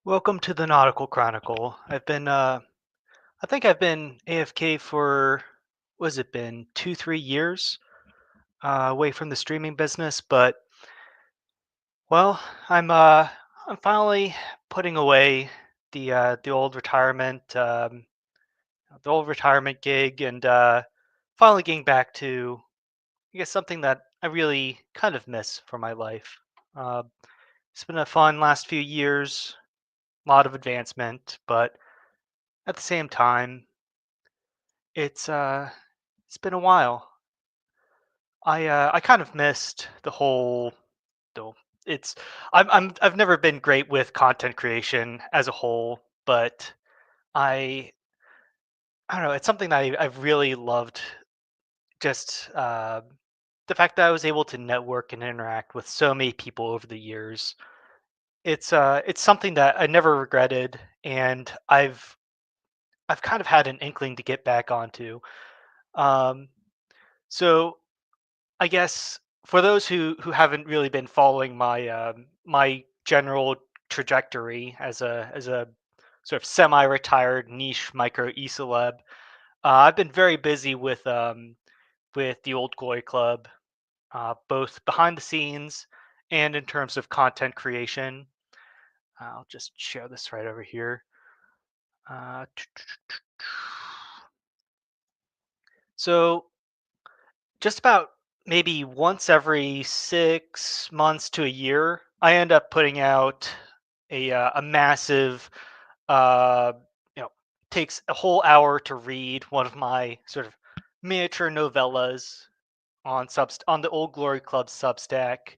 Welcome to the Nautical Chronicle. I think I've been AFK for, what has it been, 2, 3 years away from the streaming business, but well, I'm finally putting away the old retirement gig, and finally getting back to, I guess, something that I really kind of miss from my life. Uh, it's been a fun last few years, a lot of advancement, but at the same time, It's uh it's been a while. I kind of missed the whole though it's I've never been great with content creation as a whole, but I I don't know, it's something that I've really loved, just the fact that I was able to network and interact with so many people over the years. It's something that I never regretted, and I've kind of had an inkling to get back onto. Um so I guess for those who haven't really been following my general trajectory as a sort of semi-retired niche micro e-celeb, I've been very busy with the Old Glory Club, both behind the scenes and in terms of content creation. I'll just share this right over here. Uh, so just about maybe once every 6 months to a year, I end up putting out a massive, uh, you know, takes a whole hour to read one of my sort of miniature novellas on the Old Glory Club Substack.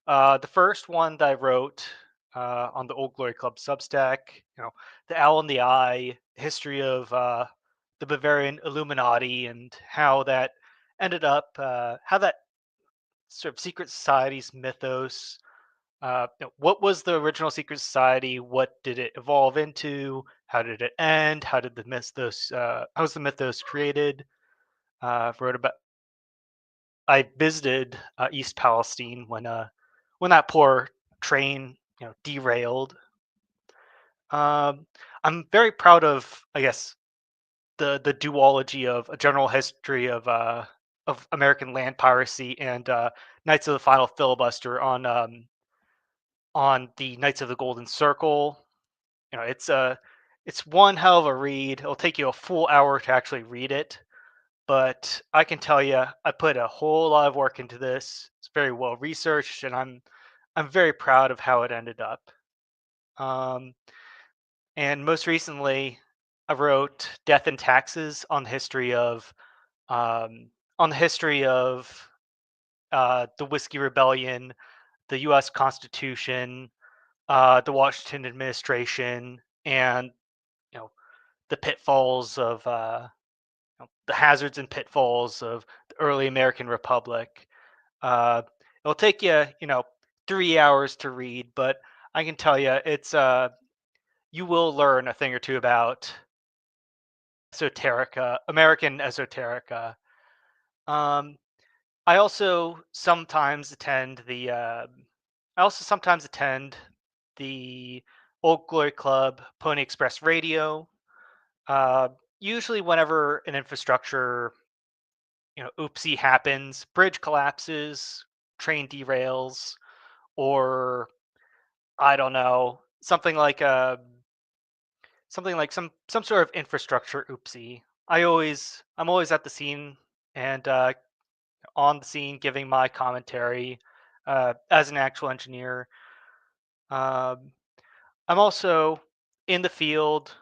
The first one that I wrote on the Old Glory Club Substack, you know, the Owl in the Eye, history of the Bavarian Illuminati, and how that ended up, how that sort of secret society's mythos. What was the original secret society? What did it evolve into? How did it end? How did the mythos? How was the mythos created? Wrote about. I visited East Palestine when that poor train, derailed. I'm very proud of, I guess, the duology of a general history of American land piracy and Knights of the Final Filibuster on the Knights of the Golden Circle. It's one hell of a read. It'll take you a full hour to actually read it, but I can tell you, I put a whole lot of work into this. It's very well researched, and I'm very proud of how it ended up. Um, and most recently, I wrote "Death and Taxes" um, on the history of the Whiskey Rebellion, the U.S. Constitution, the Washington administration, and you know the pitfalls of the hazards and pitfalls of the early American Republic. Uh, it'll take you, 3 hours to read, but I can tell you, it's you will learn a thing or two about esoterica, American esoterica. Um, I also sometimes attend the Old Glory Club Pony Express Radio. Uh, Usually, whenever an infrastructure, oopsie happens, bridge collapses, train derails, or I don't know, something like some sort of infrastructure oopsie. I'm always at the scene and on the scene giving my commentary as an actual engineer. Um, I'm also in the field,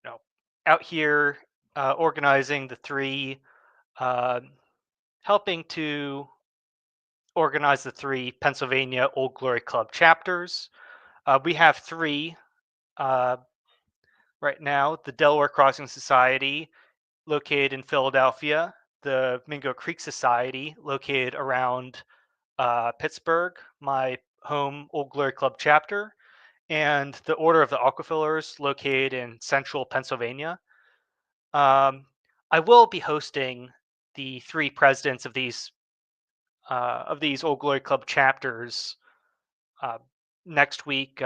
you know, out here organizing the three, uh, helping to organize the three Pennsylvania Old Glory Club chapters. We have three uh, right now: the Delaware Crossing Society, located in Philadelphia; the Mingo Creek Society, located around Pittsburgh, my home Old Glory Club chapter; and the Order of the Aquafillers, located in central Pennsylvania. Um, I will be hosting the three presidents of these Old Glory Club chapters uh, next week.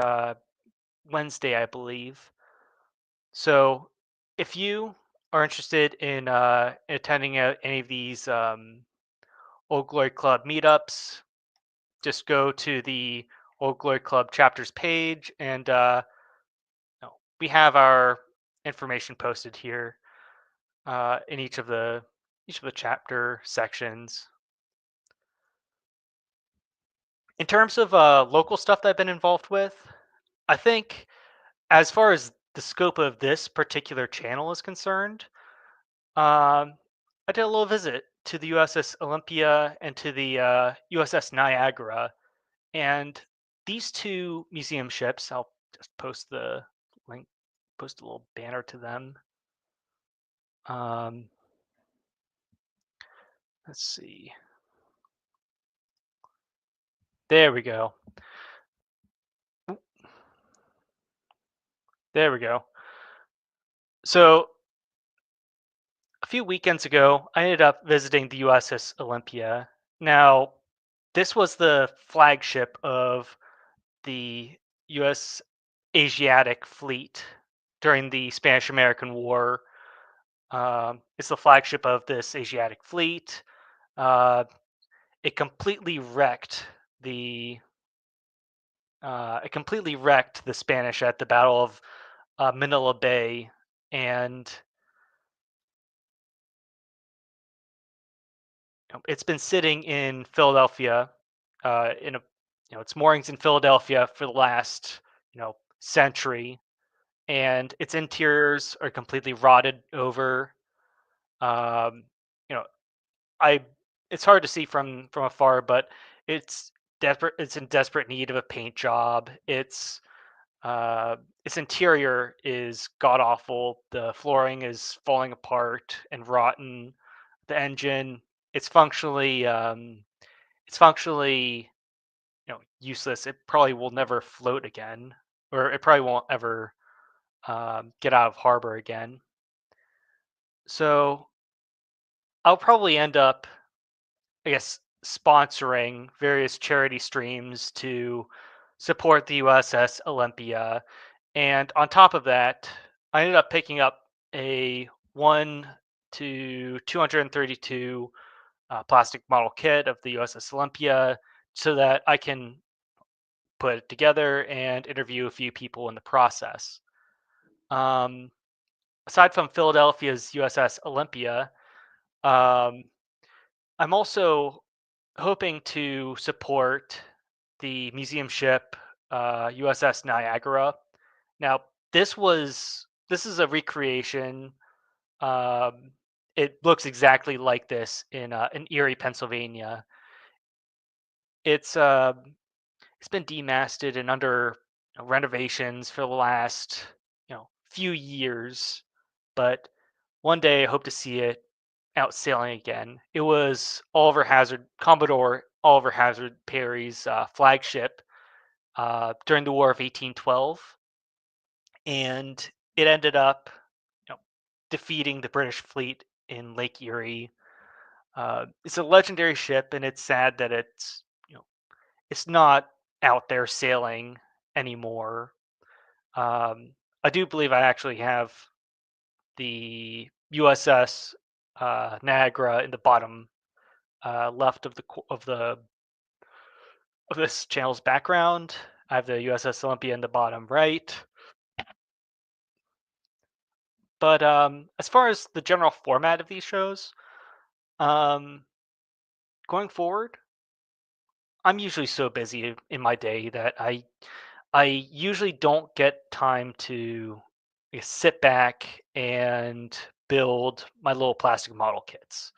Wednesday, I believe. So if you are interested in attending any of these Old Glory Club meetups, just go to the Old Glory Club chapters page, and we have our information posted here in each of the chapter sections. In terms of local stuff that I've been involved with, I think as far as the scope of this particular channel is concerned, I did a little visit to the USS Olympia and to the USS Niagara, and these two museum ships. I'll just post the link, post a little banner to them. Um, let's see. There we go. There we go. So a few weekends ago, I ended up visiting the USS Olympia. Now, this was the flagship of the U.S. Asiatic Fleet during the Spanish American War. It's the flagship of this Asiatic Fleet. Uh, it completely wrecked the Spanish at the Battle of Manila Bay, and it's been sitting in Philadelphia, in a its moorings in Philadelphia for the last century, and its interiors are completely rotted over. Um, you know, I it's hard to see from afar, but it's desperate. It's in desperate need of a paint job. Its interior is god awful. The flooring is falling apart and rotten. The engine, it's functionally useless. It probably will never float again, or it probably won't ever get out of harbor again. So I'll probably end up, I guess, sponsoring various charity streams to support the USS Olympia. And on top of that, I ended up picking up a 1 to 232 plastic model kit of the USS Olympia so that I can put it together and interview a few people in the process. Um, Aside from Philadelphia's USS Olympia, um, I'm also hoping to support the museum ship USS Niagara. Now, this is a recreation. Um, it looks exactly like this in Erie, Pennsylvania. It's it's been demasted and under renovations for the last few years, but one day I hope to see it out sailing again. It was Commodore Oliver Hazard Perry's flagship during the War of 1812, and it ended up defeating the British fleet in Lake Erie. It's a legendary ship, and it's sad that it's not out there sailing anymore. I do believe I actually have the USS Niagara in the bottom left of this channel's background. I have the USS Olympia in the bottom right. But as far as the general format of these shows, um, going forward, I'm usually so busy in my day that I usually don't get time to sit back and build my little plastic model kits.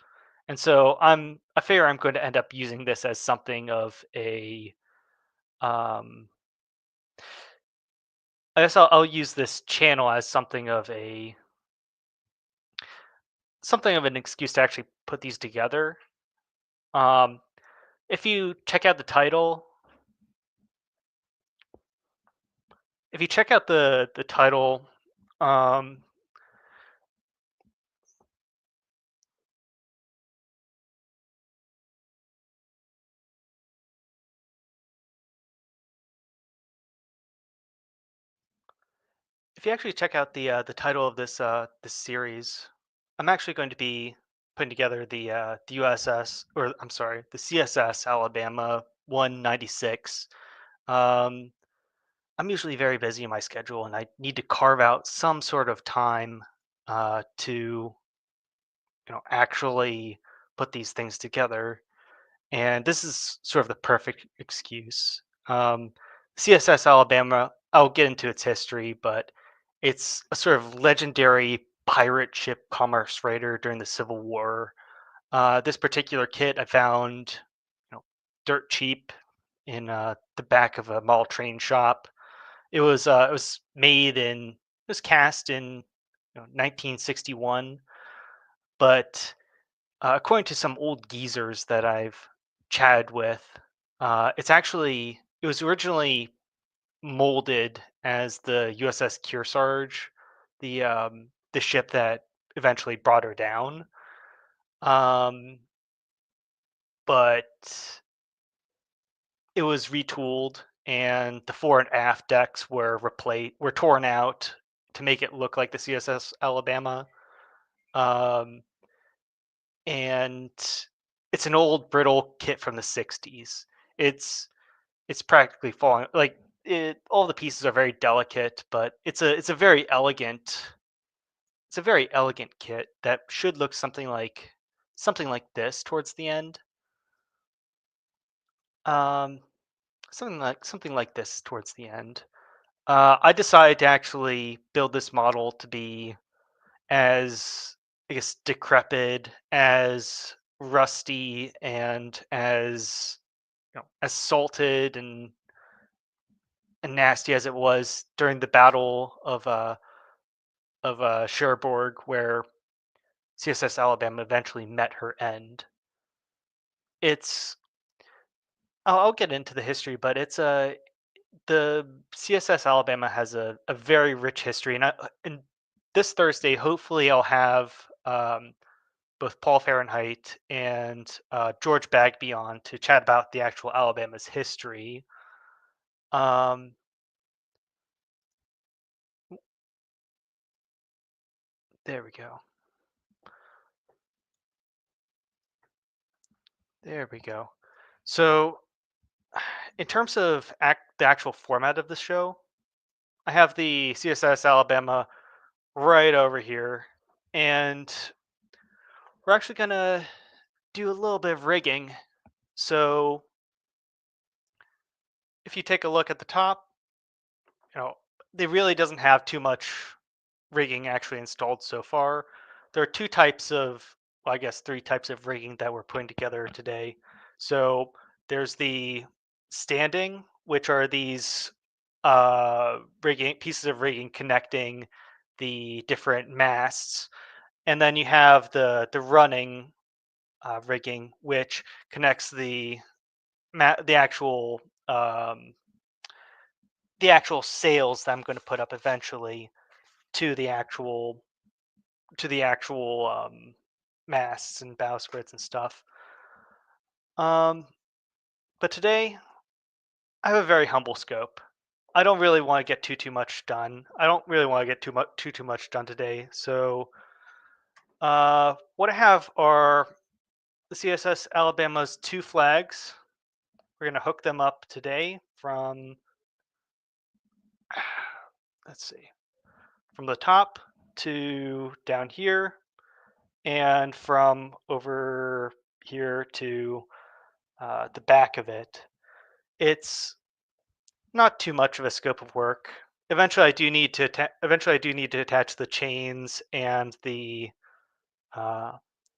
And so I figure I'm going to end up using this as something of a um, I guess I'll use this channel as something of an excuse to actually put these together. Um, if you check out the title, if you check out the title, um, If you actually check out the title of this series, I'm actually going to be putting together the USS, or I'm sorry, the CSS Alabama 196. Um, I'm usually very busy in my schedule, and I need to carve out some sort of time to actually put these things together. And this is sort of the perfect excuse. CSS Alabama, I'll get into its history, but it's a sort of legendary pirate ship commerce raider during the Civil War. This particular kit I found, dirt cheap in the back of a mall train shop. It was made in it was cast in 1961, but according to some old geezers that I've chatted with, it was originally molded as the USS Kearsarge, the ship that eventually brought her down. Um, but it was retooled, and the fore and aft decks were torn out to make it look like the CSS Alabama. Um, and it's an old brittle kit from the 60s. It's it's practically falling all the pieces are very delicate, but it's a very elegant kit that should look something like this towards the end. Um, something like this towards the end. I decided to actually build this model to be as, I guess, decrepit, as rusty, and as as salted and nasty as it was during the battle of Cherbourg, where CSS Alabama eventually met her end. It's I'll get into the history, but the CSS Alabama has a very rich history, and this Thursday, hopefully, I'll have both Paul Fahrenheit and George Bagby on to chat about the actual Alabama's history. Um, there we go. There we go. So, in terms of the actual format of the show, I have the CSS Alabama right over here, and we're actually gonna do a little bit of rigging. So, if you take a look at the top, you know, it really doesn't have too much rigging actually installed so far. There are I guess three types of rigging that we're putting together today. So there's the standing, which are these rigging pieces of rigging connecting the different masts, and then you have the running rigging, which connects the um, the actual sails that I'm going to put up eventually to the actual masts and bowsprits and stuff. Um, but today I have a very humble scope. I don't really want to get too much done. I don't really want to get too much done today. So what I have are the CSS Alabama's two flags. We're going to hook them up today from let's see, from the top to down here, and from over here to the back of it. It's not too much of a scope of work. Eventually I do need to attach the chains uh,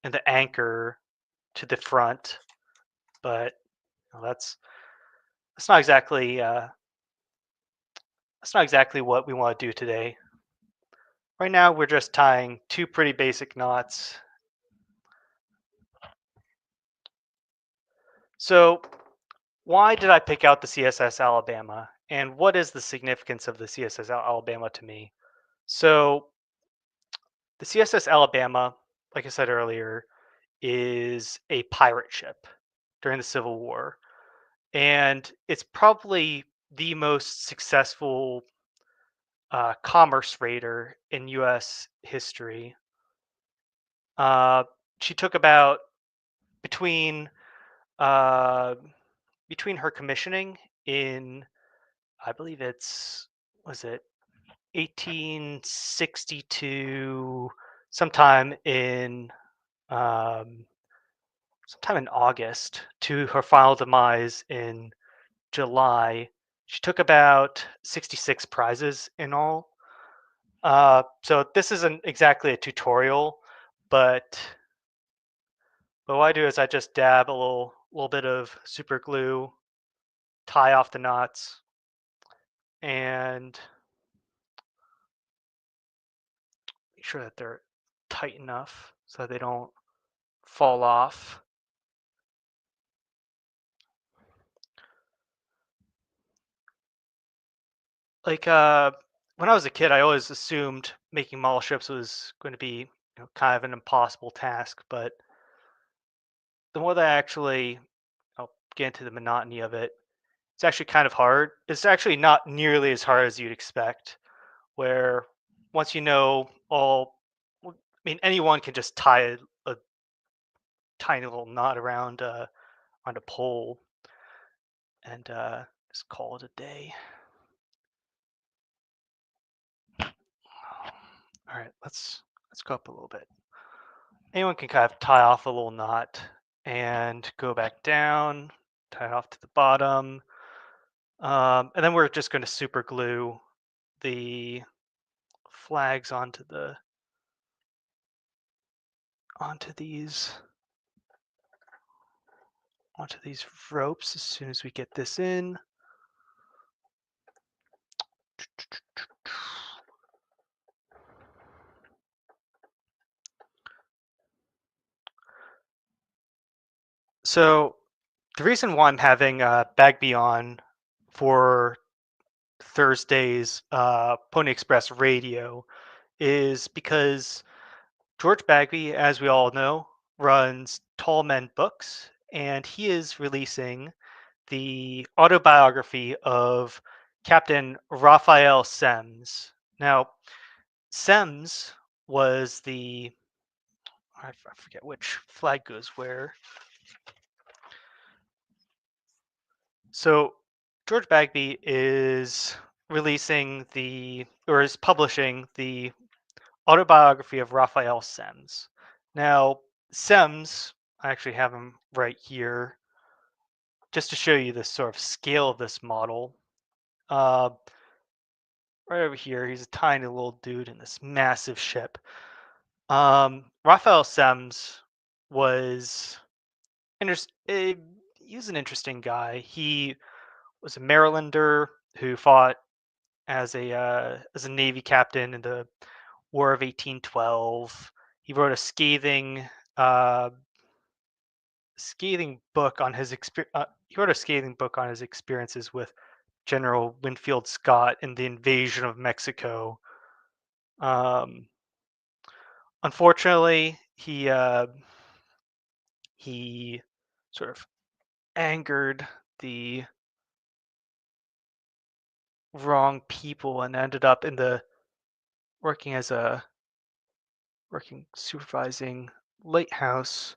and the anchor to the front, but that's that's not exactly uh, that's not exactly what we want to do today. Right now we're just tying two pretty basic knots. So why did I pick out the CSS Alabama, and what is the significance of the CSS Alabama to me? So the CSS Alabama, like I said earlier, is a pirate ship during the Civil War. And it's probably the most successful commerce raider in U.S. history. Uh, she took about between uh, between her commissioning in, I believe it's, was it 1862, sometime in um, sometime in August, to her final demise in July. She took about 66 prizes in all. So this isn't exactly a tutorial, but what I do is I just dab a little bit of super glue, tie off the knots, and make sure that they're tight enough so that they don't fall off. Like when I was a kid, I always assumed making model ships was going to be, kind of an impossible task, but the more that I actually, get into the monotony of it, it's actually kind of hard. It's actually not nearly as hard as you'd expect. Where once you know all, I mean, anyone can just tie a tiny little knot around on a pole and just call it a day. All right, let's go up a little bit. Anyone can kind of tie off a little knot and go back down, tie it off to the bottom, and then we're just going to super glue the flags onto these onto these ropes as soon as we get this in. So the reason why I'm having Bagby on for Thursday's Pony Express Radio is because George Bagby, as we all know, runs Tall Men Books, and he is releasing the autobiography of Captain Raphael Semmes. Now, Semmes was I forget which flag goes where. So George Bagby is is publishing the autobiography of Raphael Semmes. Now, Semmes, I actually have him right here, just to show you the sort of scale of this model. Uh, right over here, he's a tiny little dude in this massive ship. Raphael Semmes was he was an interesting guy. He was a Marylander who fought as a Navy captain in the War of 1812. He wrote a uh, scathing book on his he wrote a scathing book on his experiences with General Winfield Scott in the invasion of Mexico. Um, Unfortunately, he sort of angered the wrong people and ended up in the working as a working supervising lighthouse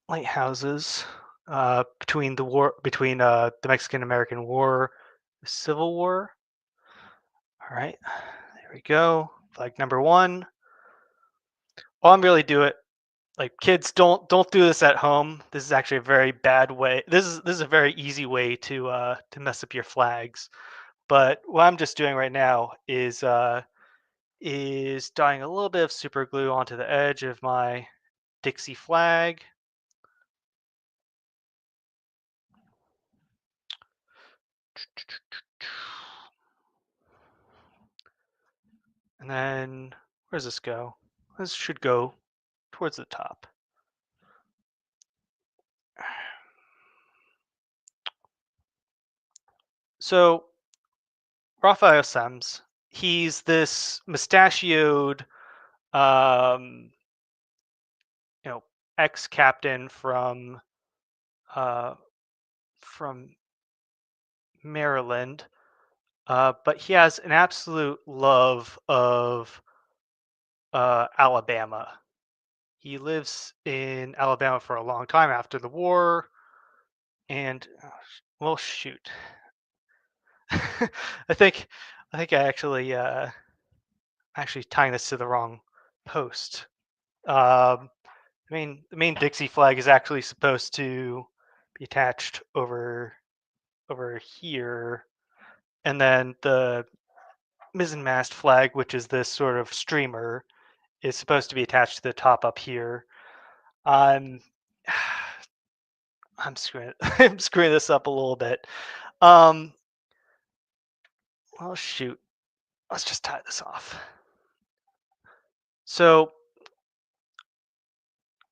lighthouses between the Mexican American War, the Civil War. All right, there we go. Flag number one. All I'm really do it like kids don't do this at home. This is actually a very bad way. This is a very easy way to mess up your flags. But what I'm just doing right now is dyeing a little bit of super glue onto the edge of my Dixie flag. And then where does this go? This should go towards the top. So Raphael Semmes, he's this mustachioed, um, you know, ex-captain uh, from Maryland. But he has an absolute love of Alabama. He lives in Alabama for a long time after the war, and well, shoot, I think I actually tying this to the wrong post. Um, the main Dixie flag is actually supposed to be attached over here, and then the mizzenmast flag, which is this sort of streamer, is supposed to be attached to the top up here. I'm I'm screwing I'm screwing this up a little bit. Um, well, shoot, let's just tie this off. So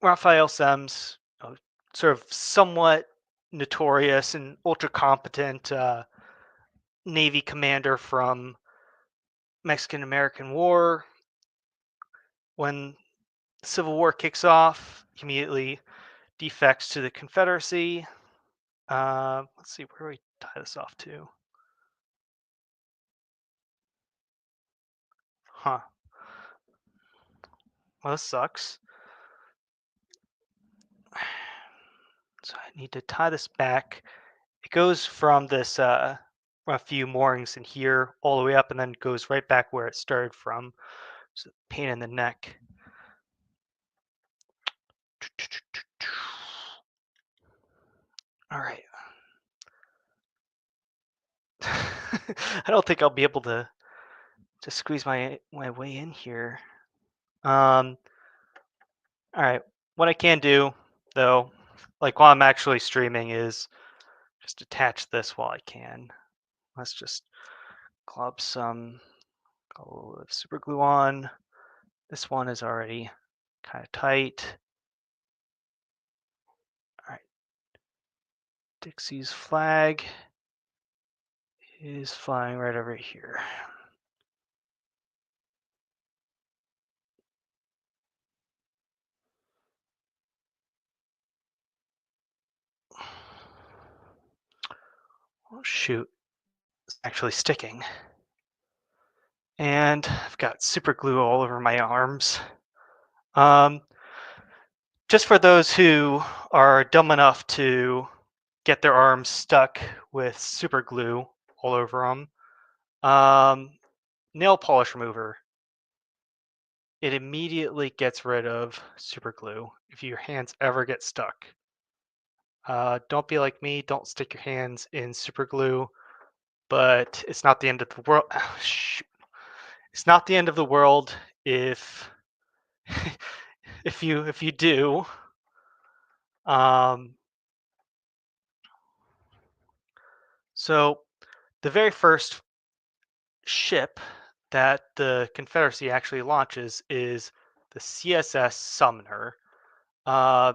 Raphael Semmes, sort of somewhat notorious and ultra competent Navy commander from Mexican American War. When the Civil War kicks off, he immediately defects to the Confederacy. Let's see, where do we tie this off to? Huh. Well, this sucks. So I need to tie this back. It goes from this a few moorings in here all the way up and then goes right back where it started from. So pain in the neck. All right. I don't think I'll be able to squeeze my way in here. All right. What I can do though, like while I'm actually streaming, is just attach this while I can. Let's just glob some super glue on. This one is already kind of tight. All right. Dixie's flag is flying right over here. Oh shoot, it's actually sticking. And I've got super glue all over my arms. Um, just for those who are dumb enough to get their arms stuck with super glue all over them, nail polish remover. It immediately gets rid of super glue if your hands ever get stuck. Don't be like me. Don't stick your hands in super glue. But it's not the end of the world. Oh, shoot. It's not the end of the world if if you do. Um, so the very first ship that the Confederacy actually launches is the CSS Sumner. Uh,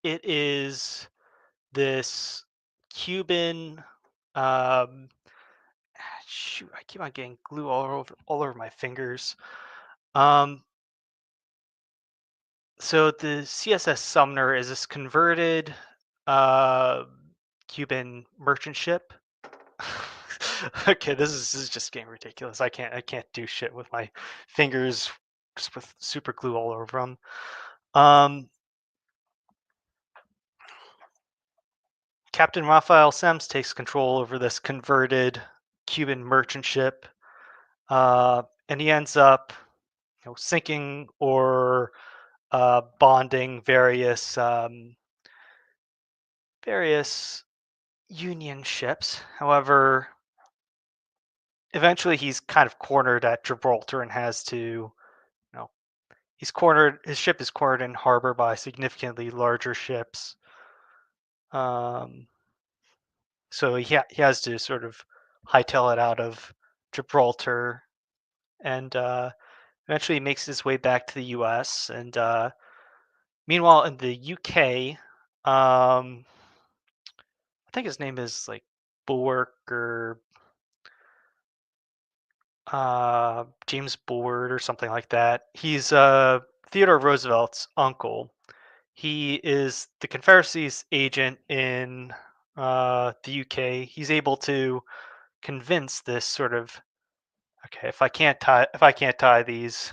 it is this Cuban. Um, shoot, I keep on getting glue all over my fingers. Um, so the CSS Sumner is this converted uh, Cuban merchant ship. Okay, this is just getting ridiculous. I can't do shit with my fingers just with super glue all over them. Captain Raphael Semmes takes control over this converted Cuban merchant ship, and he ends up, sinking or bonding various Union ships. However, eventually he's kind of cornered at Gibraltar and has to, he's cornered. His ship is cornered in harbor by significantly larger ships. Um, so he has to sort of hightail it out of Gibraltar, and eventually he makes his way back to the U.S. And meanwhile, in the UK, I think his name is like Bulwark or James Bullard or something like that. He's Theodore Roosevelt's uncle. He is the Confederacy's agent in the UK. He's able to convince this sort of, okay, if I can't tie these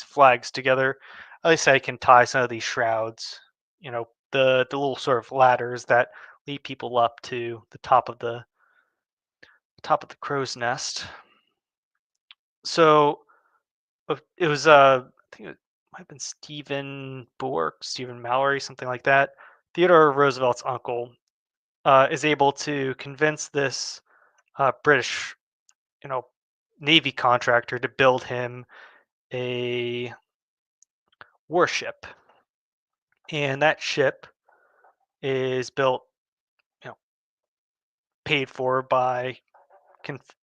flags together, at least I can tie some of these shrouds. The little sort of ladders that lead people up to the top of the crow's nest. So it was I think it might have been Stephen Bork, Stephen Mallory, something like that. Theodore Roosevelt's uncle is able to convince this British, you know, Navy contractor to build him a warship, and that ship is built, you know, paid for by Conf-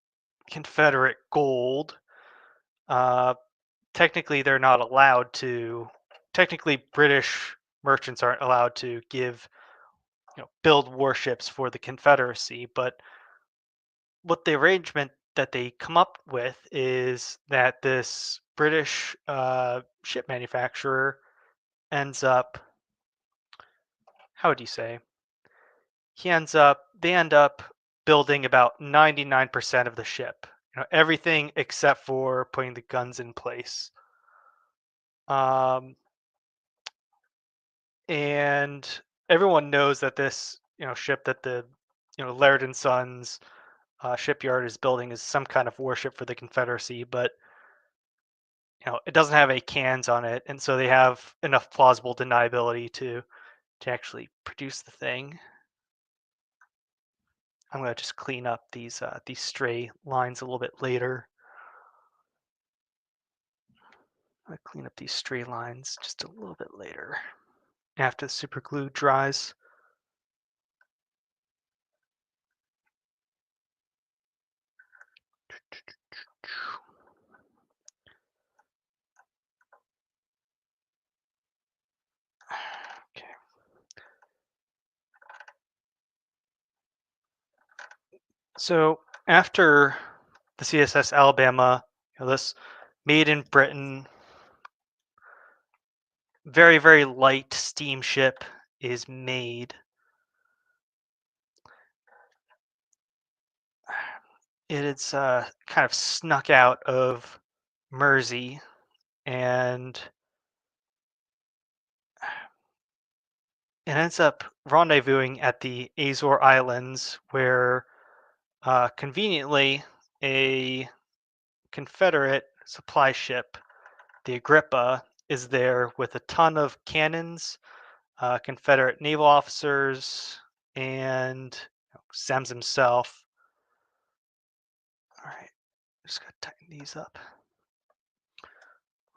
Confederate gold. Uh, technically, they're not allowed to. Technically, British merchants aren't allowed to build warships for the Confederacy. But what the arrangement that they come up with is that this British ship manufacturer ends up, how would you say, they end up building about 99% of the ship. Everything except for putting the guns in place. Um, and everyone knows that this, ship that the, Laird and Sons shipyard is building is some kind of warship for the Confederacy, but it doesn't have any cans on it, and so they have enough plausible deniability to actually produce the thing. I'm gonna just clean up these stray lines a little bit later. I'm gonna clean up these stray lines just a little bit later after the super glue dries. Okay. So after the CSS Alabama, this made in Britain, very, very light steamship is made. It's kind of snuck out of Mersey, and it ends up rendezvousing at the Azore Islands, where conveniently a Confederate supply ship, the Agrippa, is there with a ton of cannons, Confederate naval officers, and Semmes himself. All right, just gotta tighten these up.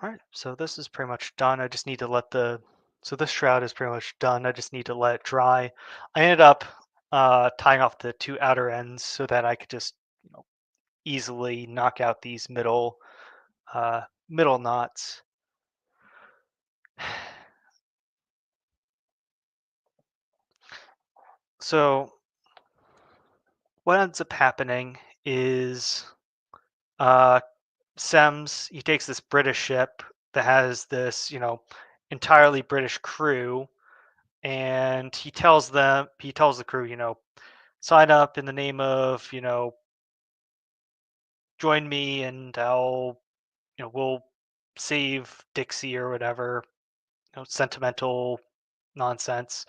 All right, so this is pretty much done. I just need to so this shroud is pretty much done. I just need to let it dry. I ended up tying off the two outer ends so that I could just easily knock out these middle knots. So what ends up happening is uh, Semmes, he takes this British ship that has this, entirely British crew, and he tells the crew, sign up in the name of, join me and we'll save Dixie or whatever, sentimental nonsense.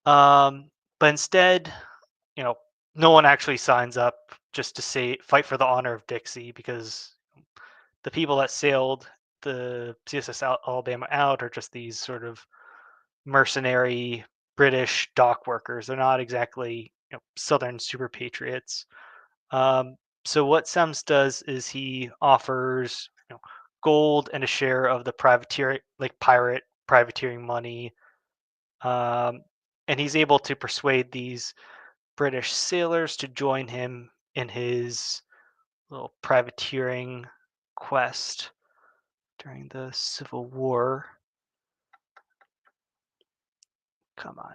But instead, you know, no one actually signs up just to say fight for the honor of Dixie, because the people that sailed the CSS Alabama out are just these sort of mercenary British dock workers. They're not exactly Southern super patriots. So what Semmes does is he offers gold and a share of the pirate privateering money, um, and he's able to persuade these British sailors to join him in his little privateering quest during the Civil War. Come on.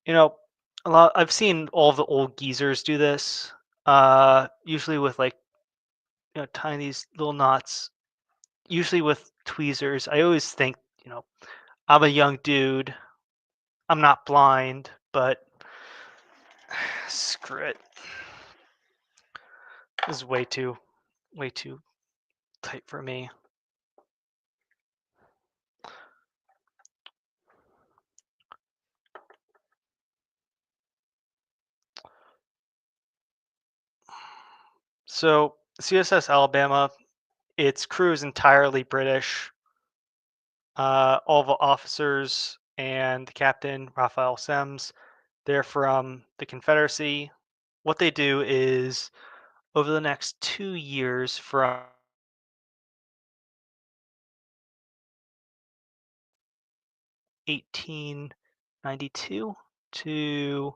You know, I've seen all the old geezers do this. Usually with like tying these little knots, usually with tweezers. I always think, I'm a young dude. I'm not blind. but screw it. This is way too tight for me. So CSS Alabama, its crew is entirely British. All the officers and the captain, Raphael Semmes, they're from the Confederacy. What they do is over the next 2 years, from 1892 to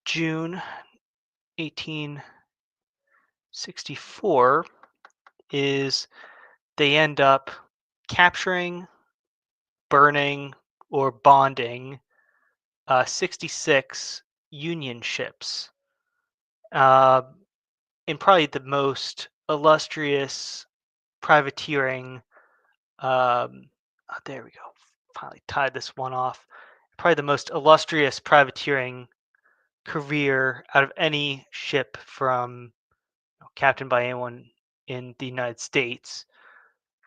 June 1864, is they end up capturing, burning, or bonding 66 Union ships. Uh, in probably the most illustrious privateering. There we go. Finally tied this one off. Probably the most illustrious privateering career out of any ship from captained by anyone in the United States.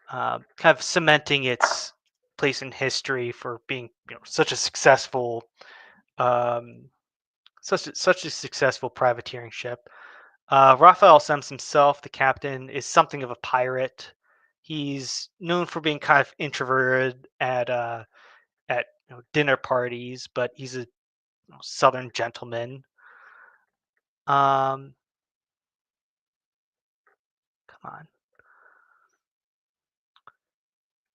Kind of cementing its place in history for being such a successful um, such a successful privateering ship. Raphael Semmes himself, the captain, is something of a pirate. He's known for being kind of introverted at dinner parties, but he's a Southern gentleman. Come on.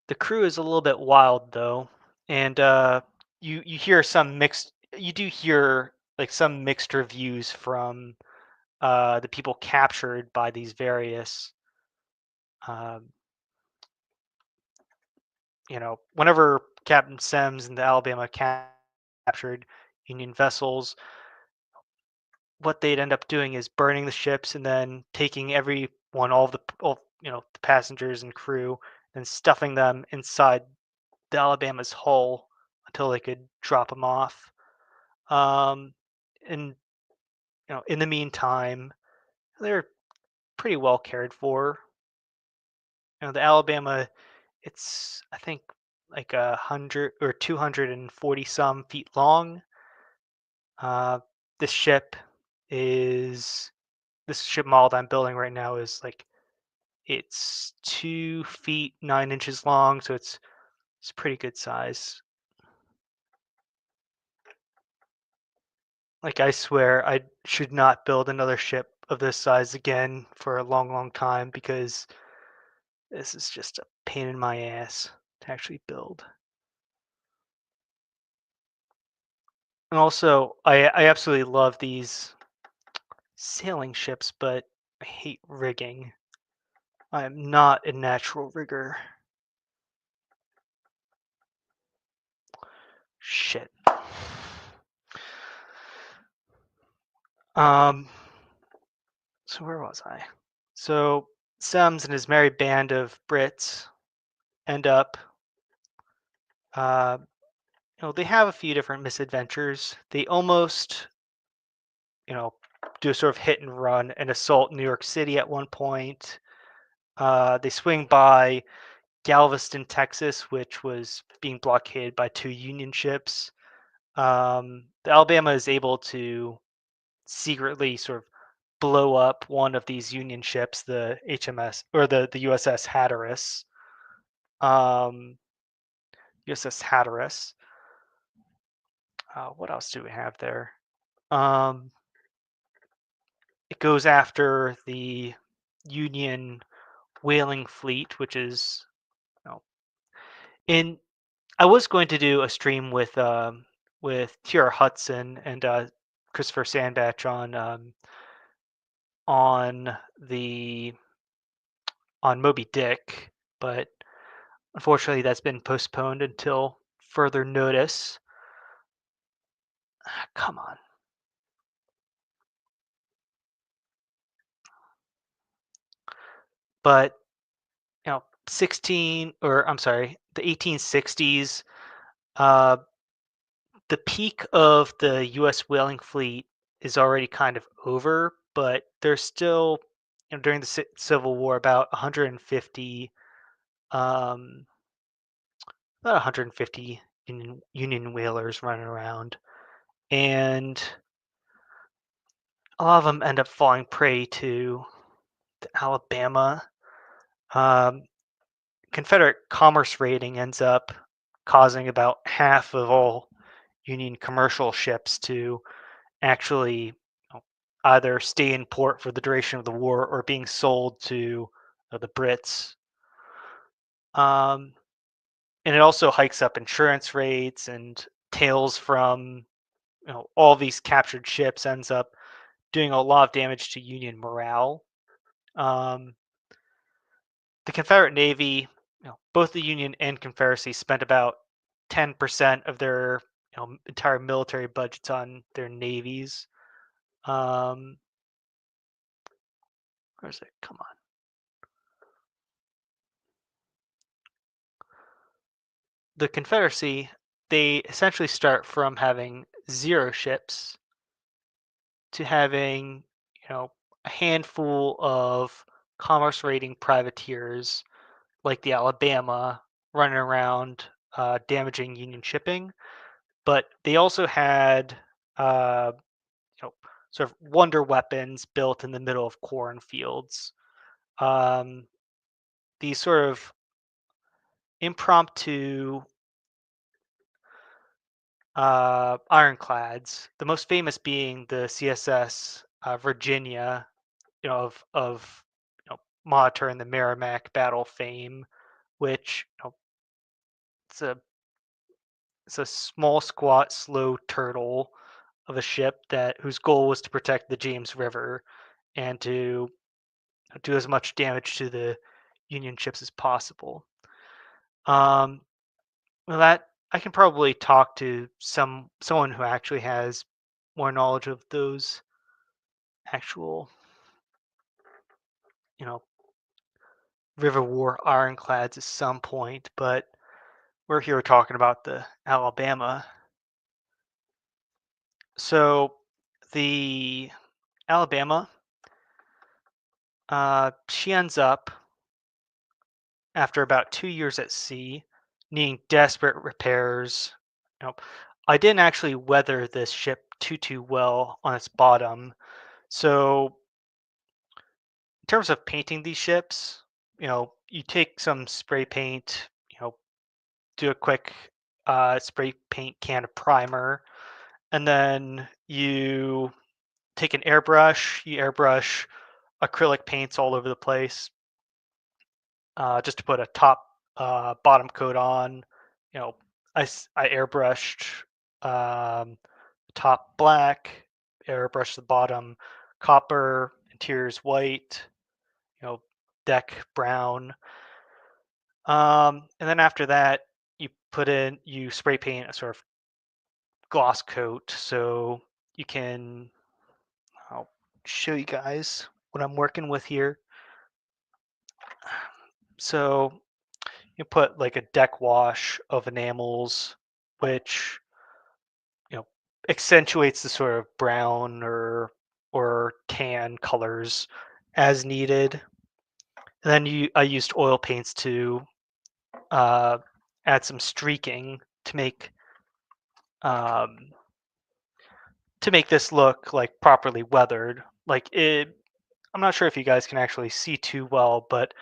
The crew is a little bit wild though, and you hear some mixed. You do hear like some mixed reviews from the people captured by these various um, whenever Captain Semmes and the Alabama captured Union vessels, what they'd end up doing is burning the ships and then taking all the passengers and crew and stuffing them inside the Alabama's hull until they could drop them off. Um, and in the meantime, they're pretty well cared for. The Alabama, it's I think like 240 some feet long. Uh, this ship is this ship model that I'm building right now is like it's 2 feet 9 inches long, so it's pretty good size. Like I swear I should not build another ship of this size again for a long, long time because this is just a pain in my ass to actually build. And also, I absolutely love these sailing ships, but I hate rigging. I am not a natural rigger. Shit. Um, so where was I? So Semmes and his merry band of Brits end up, uh, they have a few different misadventures. They almost, you know, do a sort of hit and run and assault New York City at one point. They swing by Galveston, Texas, which was being blockaded by two Union ships. The Alabama is able to secretly sort of blow up one of these Union ships, the HMS or the USS Hatteras. Um, USS Hatteras. What else do we have there? Um, it goes after the Union whaling fleet, which is, you know, in. I was going to do a stream with Tiara Hudson and Christopher Sandbach on the on Moby Dick, but unfortunately that's been postponed until further notice. Come on. But 16 or I'm sorry, the 1860s, uh, the peak of the U.S. whaling fleet is already kind of over, but there's still, during the Civil War, um, about 150 Union whalers running around, and a lot of them end up falling prey to the Alabama. Um, Confederate commerce raiding ends up causing about half of all Union commercial ships to actually either stay in port for the duration of the war or being sold to the Brits. Um, and it also hikes up insurance rates, and tails from all these captured ships ends up doing a lot of damage to Union morale. Um, the Confederate Navy, both the Union and Confederacy, spent about 10% of their entire military budgets on their navies. Um, where's it? Come on. The Confederacy, they essentially start from having 0 ships to having, a handful of commerce raiding privateers like the Alabama running around damaging Union shipping. But they also had, uh, you know, sort of wonder weapons built in the middle of cornfields. Um, these sort of impromptu ironclads. The most famous being the CSS Virginia, of Monitor and the Merrimack battle fame, which it's a it's a small, squat, slow turtle of a ship that whose goal was to protect the James River and to do as much damage to the Union ships as possible. Um, well, that I can probably talk to someone who actually has more knowledge of those actual, you know, River War ironclads at some point, but we're here talking about the Alabama. So the Alabama, she ends up after about 2 years at sea, needing desperate repairs. You know, I didn't actually weather this ship too well on its bottom, so in terms of painting these ships, you take some spray paint, do a quick spray paint can of primer, and then you take an airbrush, you airbrush acrylic paints all over the place, just to put a top bottom coat on. You know, I airbrushed um, top black, airbrushed the bottom copper, interiors white, deck brown. And then after that, you spray paint a sort of gloss coat, so you can. I'll show you guys what I'm working with here. So you put like a deck wash of enamels, which you know accentuates the sort of brown or tan colors as needed. And then I used oil paints uh, add some streaking um, to make this look like properly weathered. Like it, I'm not sure if you guys can actually see too well, but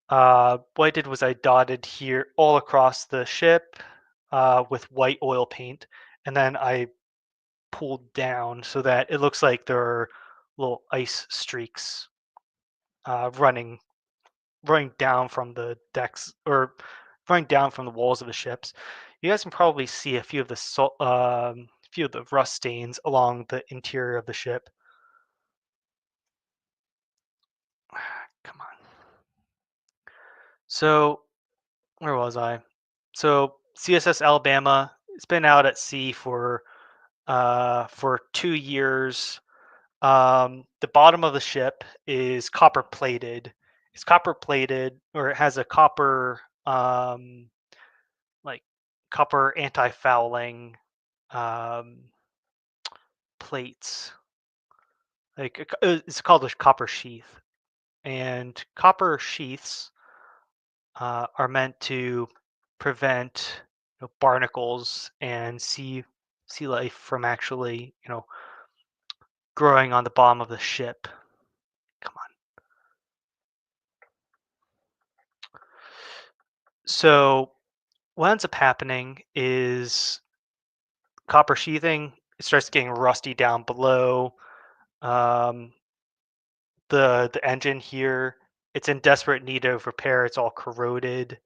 what I did was I dotted here all across the ship with white oil paint, and then I pulled down so that it looks like there are little ice streaks running down from the decks or running down from the walls of the ships. You guys can probably see a few of the few of the rust stains along the interior of the ship. Come on. So where was I? So CSS Alabama, it's been out at sea for 2 years. The bottom of the ship is copper plated. It's copper plated, or it has a copper like copper anti-fouling um, plates. Like it's called a copper sheath, and copper sheaths are meant to prevent barnacles and sea life from actually growing on the bottom of the ship. Come on. So what ends up happening is copper sheathing, it starts getting rusty down below. Um, the engine here, it's in desperate need of repair. It's all corroded.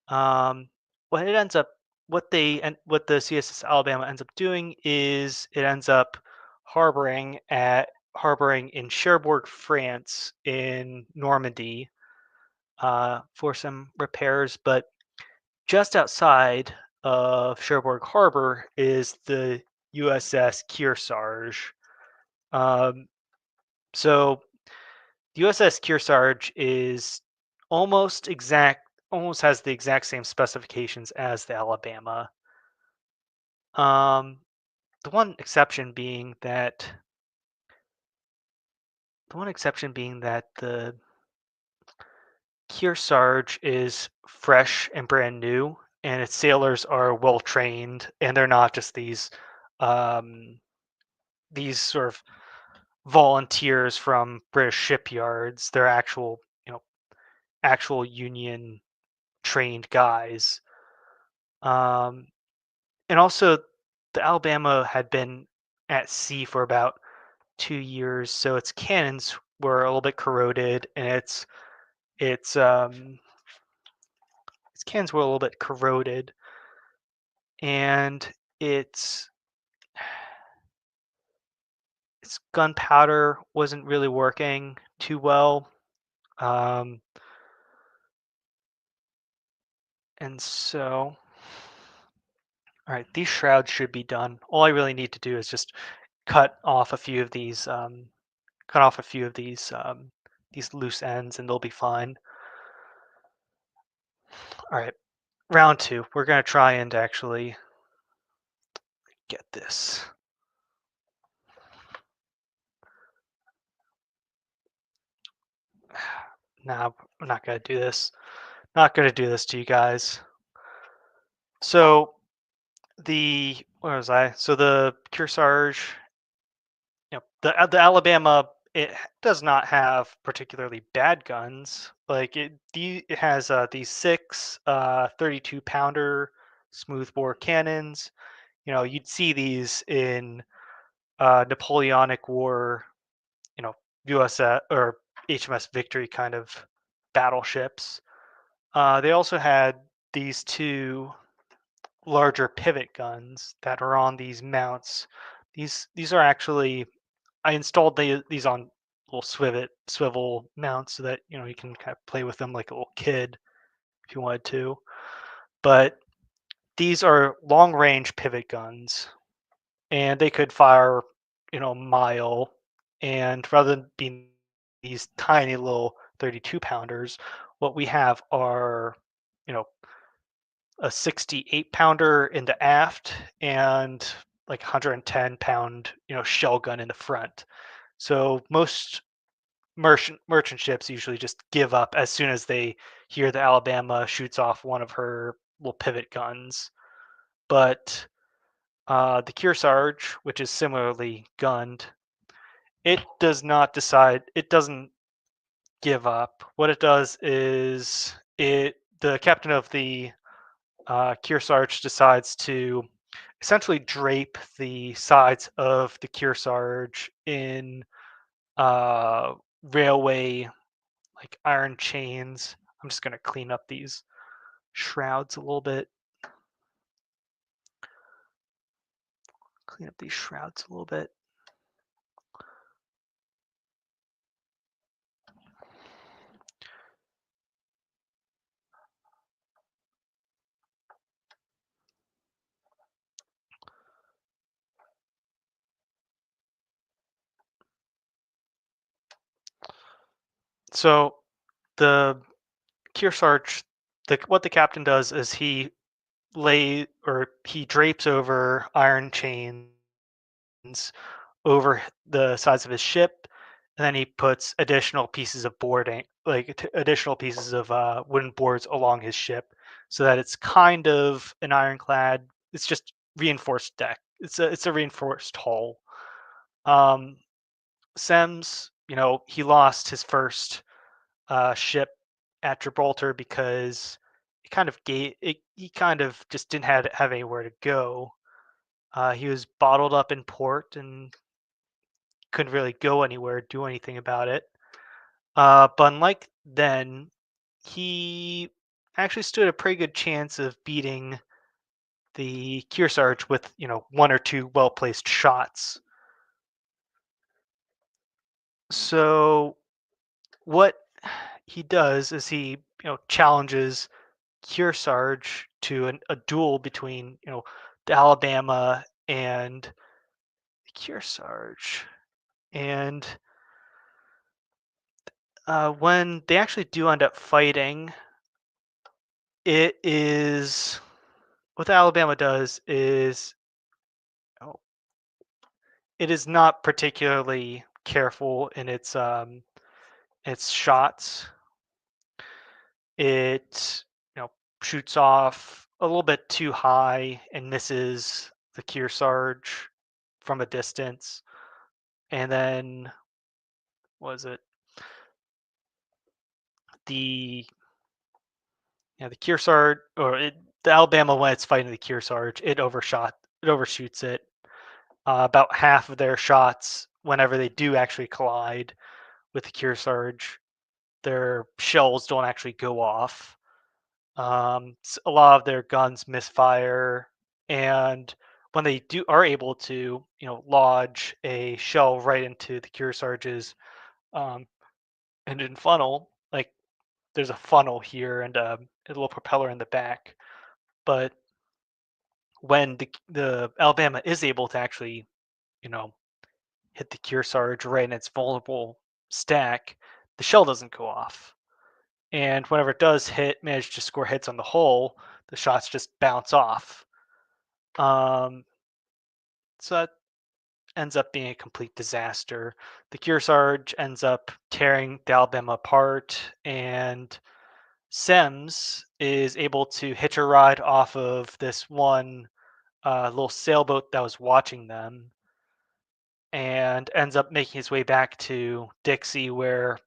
Um, what it ends up, what the CSS Alabama ends up doing is it ends up harboring in Cherbourg, France, in Normandy, for some repairs. But just outside of Cherbourg Harbor is the USS Kearsarge. Um, so the USS Kearsarge is almost has the exact same specifications as the Alabama. Um, the one exception being that the Kearsarge is fresh and brand new, and its sailors are well trained, and they're not just um, these sort of volunteers from British shipyards. They're actual Union trained guys. Um, and also, the Alabama had been at sea for about 2 years, so its cannons were a little bit corroded, and its its cannons were a little bit corroded, and its gunpowder wasn't really working too well. Um, and so, all right, these shrouds should be done. All I really need to do is just cut off a few of these loose ends, and they'll be fine. All right, round two. We're gonna try and actually get this. Nah, I'm not gonna do this. Not gonna do this to you guys. So where was I? So the Kearsarge, the Alabama, it does not have particularly bad guns. Like it has these six 32 pounder smoothbore cannons. You'd see these in Napoleonic War, you know, USS or HMS Victory kind of battleships. They also had these two larger pivot guns that are on these mounts. These are actually I installed these on little swivel mounts so that you can kind of play with them like a little kid if you wanted to. But these are long range pivot guns, and they could fire a mile. And rather than being these tiny little 32 pounders, what we have are you know a 68 pounder in the aft and like 110-pound shell gun in the front. So most merchant ships usually just give up as soon as they hear the Alabama shoots off one of her little pivot guns. But the Kearsarge, which is similarly gunned, it doesn't give up. What it does is the captain of the Kearsarge decides to essentially drape the sides of the Kearsarge in uh, railway like iron chains. I'm just gonna clean up these shrouds a little bit. Clean up these shrouds a little bit. So the Kearsarge, what the captain does is he he drapes over iron chains over the sides of his ship, and then he puts additional pieces of boarding, like additional pieces of wooden boards along his ship, so that it's kind of an ironclad. It's just reinforced deck. It's a reinforced hull. Um, Sems, he lost his first ship at Gibraltar because he kind of just didn't have anywhere to go. He was bottled up in port and couldn't really go anywhere, do anything about it. But unlike then, he actually stood a pretty good chance of beating the Kearsarge with, one or two well placed shots. So what he does is he, challenges Kearsarge to a duel between, the Alabama and the Kearsarge. And when they actually do end up fighting, it is what the Alabama does is oh, it is not particularly careful in its shots. It shoots off a little bit too high and misses the Kearsarge from a distance, and then was it the the Kearsarge the Alabama when it's fighting the Kearsarge it overshoots it about half of their shots whenever they do actually collide with the Kearsarge. Their shells don't actually go off. A lot of their guns misfire, and when they are able to, lodge a shell right into the Kearsarge's um, engine funnel, like there's a funnel here and a little propeller in the back. But when the Alabama is able to actually, you know, hit the Kearsarge right in its vulnerable stack, the shell doesn't go off. And whenever it does manage to score hits on the hull, the shots just bounce off. Um, so that ends up being a complete disaster. The Kearsarge ends up tearing the Alabama apart, and Semmes is able to hitch a ride off of this one little sailboat that was watching them, and ends up making his way back to Dixie, where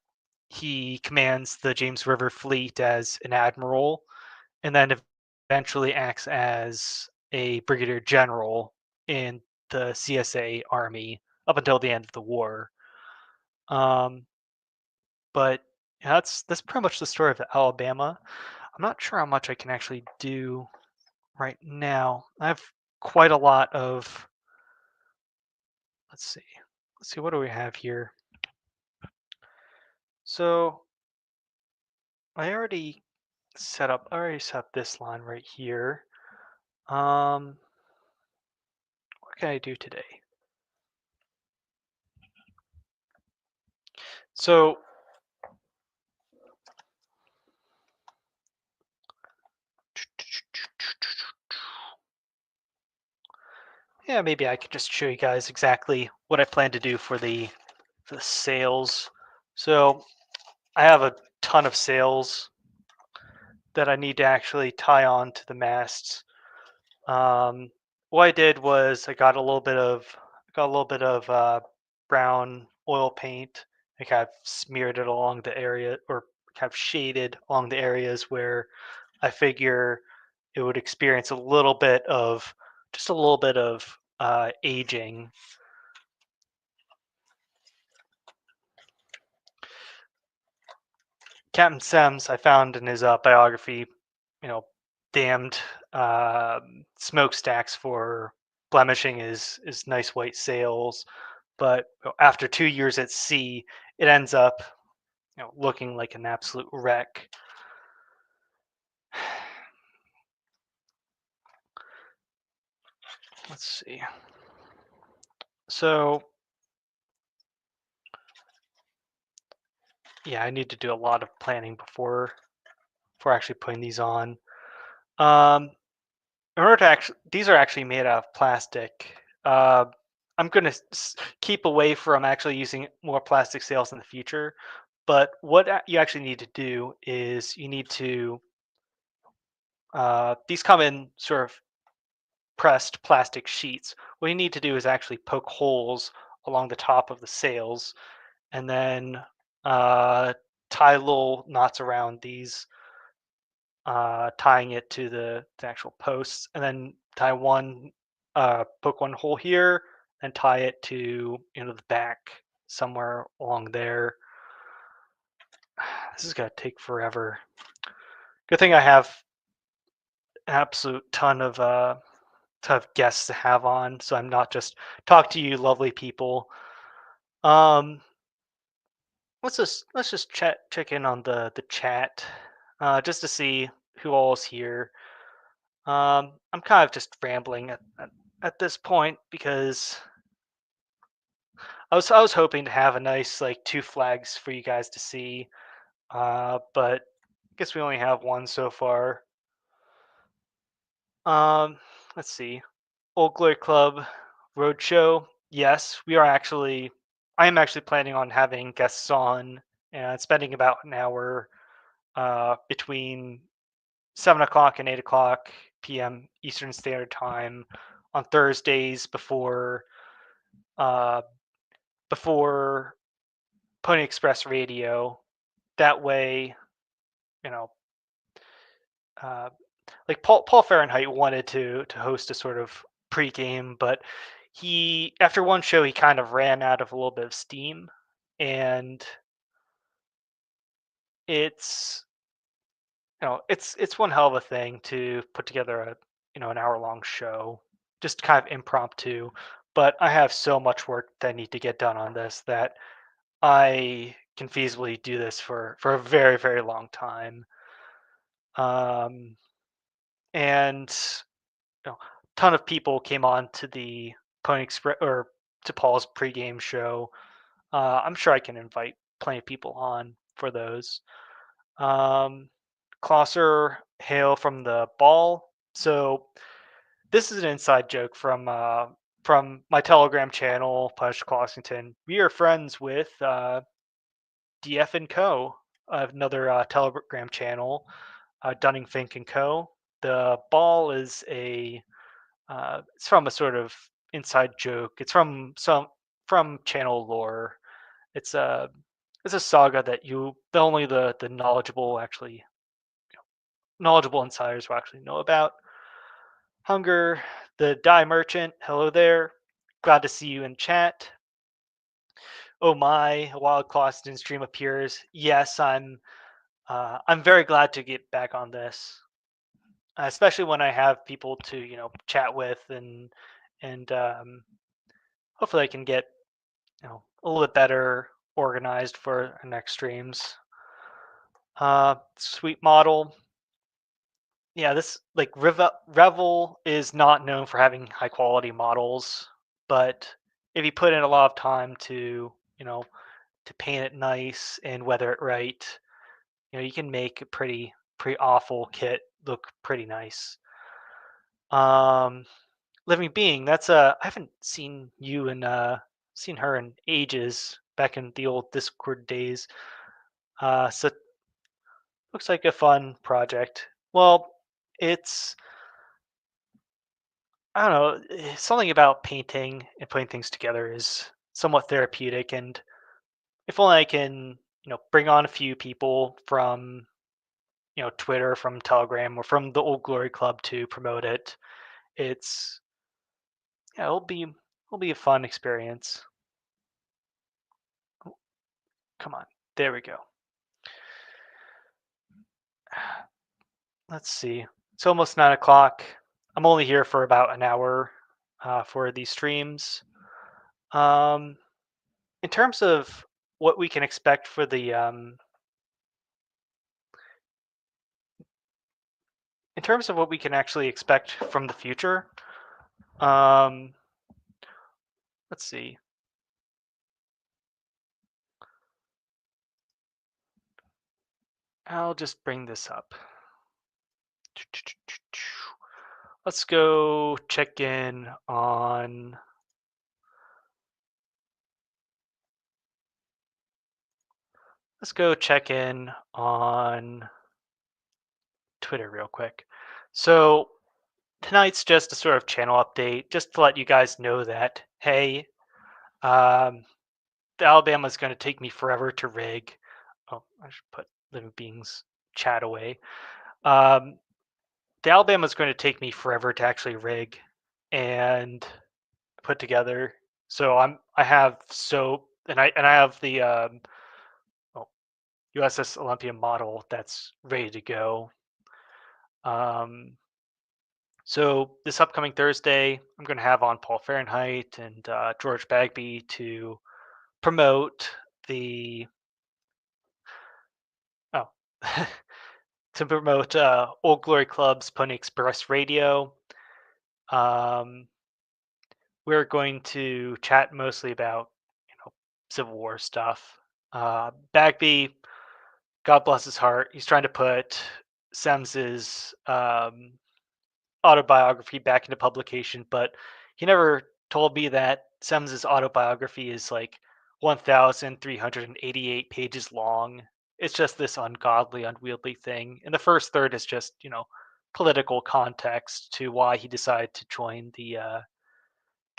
he commands the James River fleet as an admiral, and then eventually acts as a brigadier general in the CSA Army up until the end of the war. Um, but that's pretty much the story of Alabama. I'm not sure how much I can actually do right now. I have quite a lot of. Let's see. Let's see. What do we have here? So I already set up this line right here. Um, what can I do today? So yeah, maybe I could just show you guys exactly what I plan to do for the sails. So I have a ton of sails that I need to actually tie on to the masts. What I did was I got a little bit of brown oil paint. I kind of smeared it along the area, or kind of shaded along the areas where I figure it would experience just a little bit of aging. Captain Semmes, I found in his biography, you know, damned smokestacks for blemishing his nice white sails. But after 2 years at sea, it ends up, looking like an absolute wreck. Let's see. So yeah, I need to do a lot of planning before actually putting these on. Um, in order to actually, these are actually made out of plastic. Uh, I'm going to keep away from actually using more plastic sails in the future. But what you actually need to do is you need to, these come in sort of pressed plastic sheets. What you need to do is actually poke holes along the top of the sails and then tie little knots around these, tying it to the actual posts, and then tie one, poke one hole here, and tie it to the back somewhere along there. This is gonna take forever. Good thing I have an absolute ton of guests to have on, so I'm not just talk to you lovely people. Um, let's just check in on the chat, just to see who all is here. I'm kind of just rambling at this point because I was hoping to have a nice like two flags for you guys to see, but I guess we only have one so far. Um, let's see. Old Glory Club Roadshow. Yes, we are actually. I am actually planning on having guests on and spending about an hour between 7 o'clock and 8 o'clock p.m. Eastern Standard Time on Thursdays uh, before Pony Express Radio. That way, you know, uh, like Paul Fahrenheit wanted to host a sort of pregame, but he after one show he kind of ran out of a little bit of steam, and it's it's one hell of a thing to put together a an hour long show, just kind of impromptu. But I have so much work that I need to get done on this that I can feasibly do this for a very very long time. Um, and ton of people came on to the Pony Express or to Paul's pregame show. I'm sure I can invite plenty of people on for those. Um, Closser hail from the ball. So this is an inside joke from my Telegram channel, Push Clossington. We are friends with DF and Co, another Telegram channel, Dunning Fink and Co. The ball is it's from a sort of inside joke. It's from channel lore. It's a it's a saga that only the knowledgeable insiders will actually know about. Hunger, the dye merchant. Hello there. Glad to see you in chat. Oh my, a wild Closton stream appears. Yes, I'm very glad to get back on this, especially when I have people to chat with and hopefully I can get a little bit better organized for our next streams. Sweet model. Yeah, this like Revell is not known for having high quality models, but if you put in a lot of time to to paint it nice and weather it right, you can make a pretty awful kit look pretty nice. Um, Living Being, that's I haven't seen you and seen her in ages back in the old Discord days. So looks like a fun project. Well, it's I don't know, something about painting and putting things together is somewhat therapeutic, and if only I can, bring on a few people from, Twitter, from Telegram, or from the Old Glory Club to promote it, it's yeah, it'll be a fun experience. Oh, come on, there we go. Let's see. It's almost 9 o'clock. I'm only here for about an hour for these streams. Um, in terms of what we can expect for the in terms of what we can actually expect from the future, um, let's see. I'll just bring this up. let's go check in on. Let's go check in on Twitter real quick. So tonight's just a sort of channel update, just to let you guys know that hey, um, the Alabama's going to take me forever to rig. Oh, I should put Living Beings chat away. Um, the Alabama's going to take me forever to actually rig and put together. So I have I have the oh, USS Olympia model that's ready to go. Um, so this upcoming Thursday, I'm going to have on Paul Fahrenheit and George Bagby to promote the oh to promote Old Glory Club's Pony Express Radio. Um, we're going to chat mostly about Civil War stuff. Bagby, God bless his heart, he's trying to put Semmes's autobiography back into publication, but he never told me that Semmes's autobiography is like 1,388 pages long. It's just this ungodly, unwieldy thing. And the first third is just, political context to why he decided to join the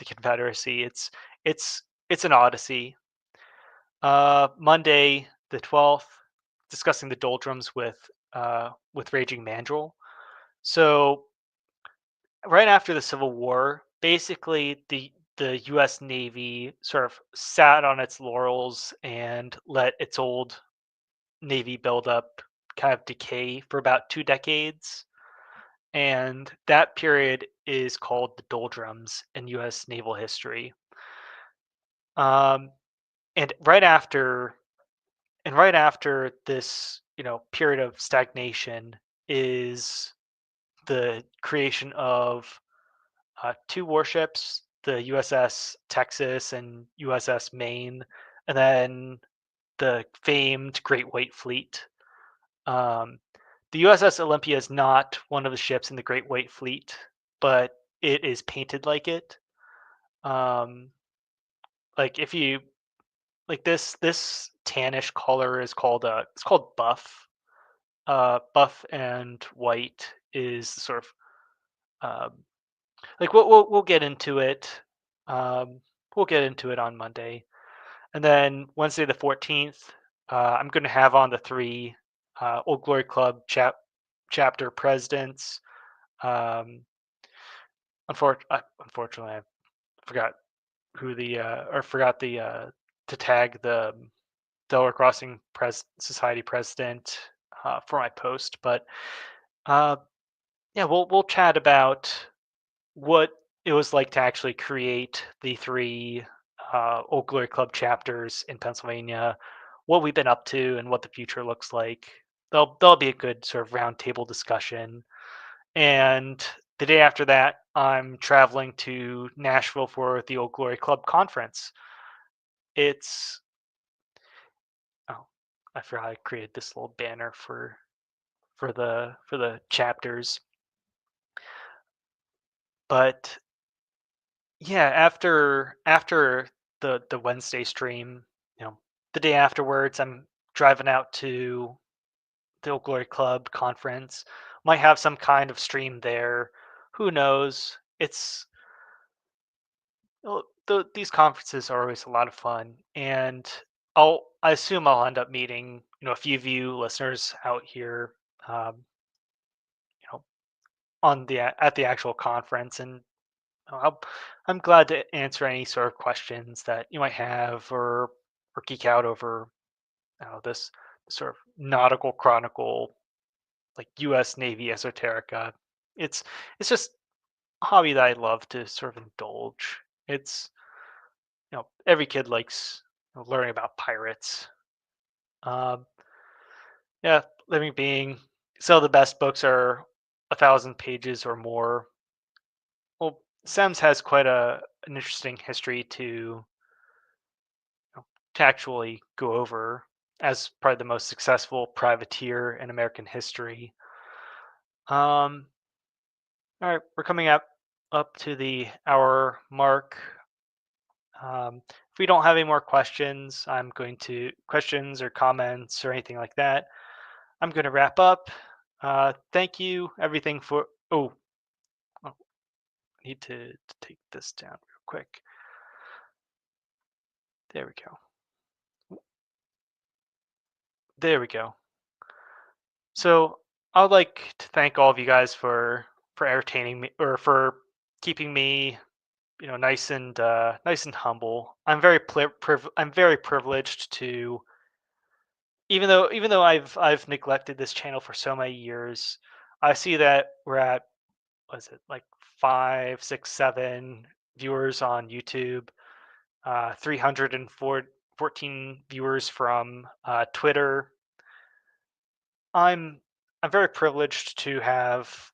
Confederacy. It's it's an odyssey. Monday the 12th, discussing the doldrums with Raging Mandrill. So right after the Civil War, basically the U.S. Navy sort of sat on its laurels and let its old Navy buildup kind of decay for about 2 decades. And that period is called the doldrums in U.S. naval history. Um, and right after this, period of stagnation is the creation of two warships, the USS Texas and USS Maine, and then the famed Great White Fleet. Um, the USS Olympia is not one of the ships in the Great White Fleet, but it is painted like it. Um, like if you like this tannish color is called it's called buff. Buff and white is sort of um, like we'll get into it. Um, we'll get into it on Monday, and then Wednesday the 14th, I'm going to have on the three Old Glory Club chapter presidents. Um, unfortunately, I forgot who the or forgot the to tag the Delaware Crossing Society president for my post, but uh, yeah, we'll chat about what it was like to actually create the three Old Glory Club chapters in Pennsylvania, what we've been up to, and what the future looks like. There'll be a good sort of roundtable discussion. And the day after that, I'm traveling to Nashville for the Old Glory Club conference. It's oh, I forgot I created this little banner for the chapters, but yeah, after the Wednesday stream, the day afterwards, I'm driving out to the Old Glory Club conference. Might have some kind of stream there. Who knows? These conferences are always a lot of fun, and I assume I'll end up meeting a few of you listeners out here, um, you know, at the actual conference, and I'm glad to answer any sort of questions that you might have or geek out over this sort of nautical chronicle, like U.S. Navy esoterica. It's it's just a hobby that I love to sort of indulge. It's every kid likes learning about pirates. Um, yeah, Living Being. Some of the best books are 1,000 pages or more. Well, Sems has quite an interesting history to actually go over as probably the most successful privateer in American history. Um, All right, we're coming up to the hour mark. If we don't have any more questions, questions or comments or anything like that, I'm going to wrap up. Thank you, everything for. I need to take this down real quick. There we go. There we go. So I would like to thank all of you guys for entertaining me or for keeping me, nice and humble. I'm very privileged to, even though I've neglected this channel for so many years. I see that we're at, was it like 5, 6, 7 viewers on YouTube, 314 viewers from Twitter. I'm very privileged to have,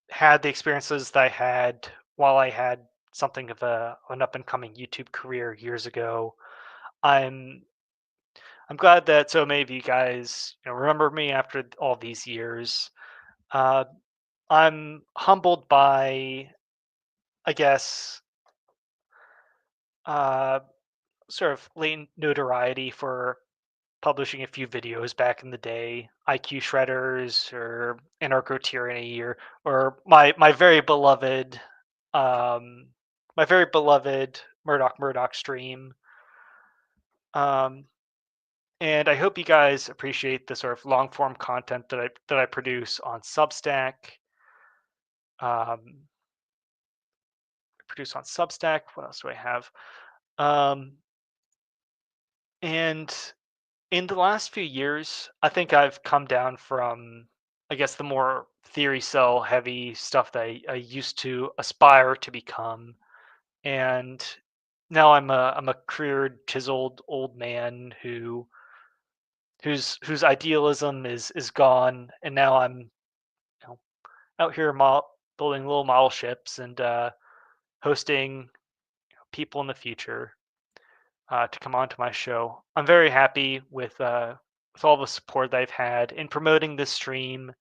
had the experiences that I had while I had something of an up and coming YouTube career years ago. I'm I'm glad that so many of you guys, remember me after all these years. Uh, I'm humbled by, I guess, uh, sort of late notoriety for publishing a few videos back in the day, IQ Shredders or Anarcho Tyranny, or my very beloved, um, Murdoch stream. Um, and I hope you guys appreciate the sort of long form content that I produce on Substack. Um, What else do I have? Um, and in the last few years, I think I've come down from, I guess, the more theory cell heavy stuff that I used to aspire to become, and now I'm a career chiseled old man whose idealism is gone, and now I'm, out here building little model ships and hosting people in the future to come onto my show. I'm very happy with all the support that I've had in promoting this stream,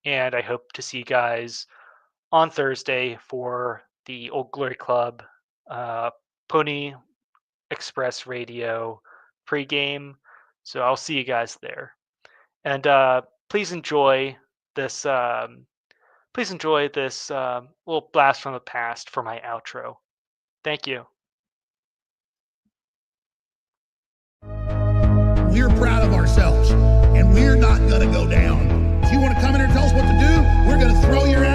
and I hope to see you guys on Thursday for the Old Glory Club uh, Pony Express Radio pregame. So I'll see you guys there, and please enjoy this. Please enjoy this little blast from the past for my outro. Thank you. We're proud of ourselves, and we're not going to go down. If you want to come in here and tell us what to do, we're going to throw your ass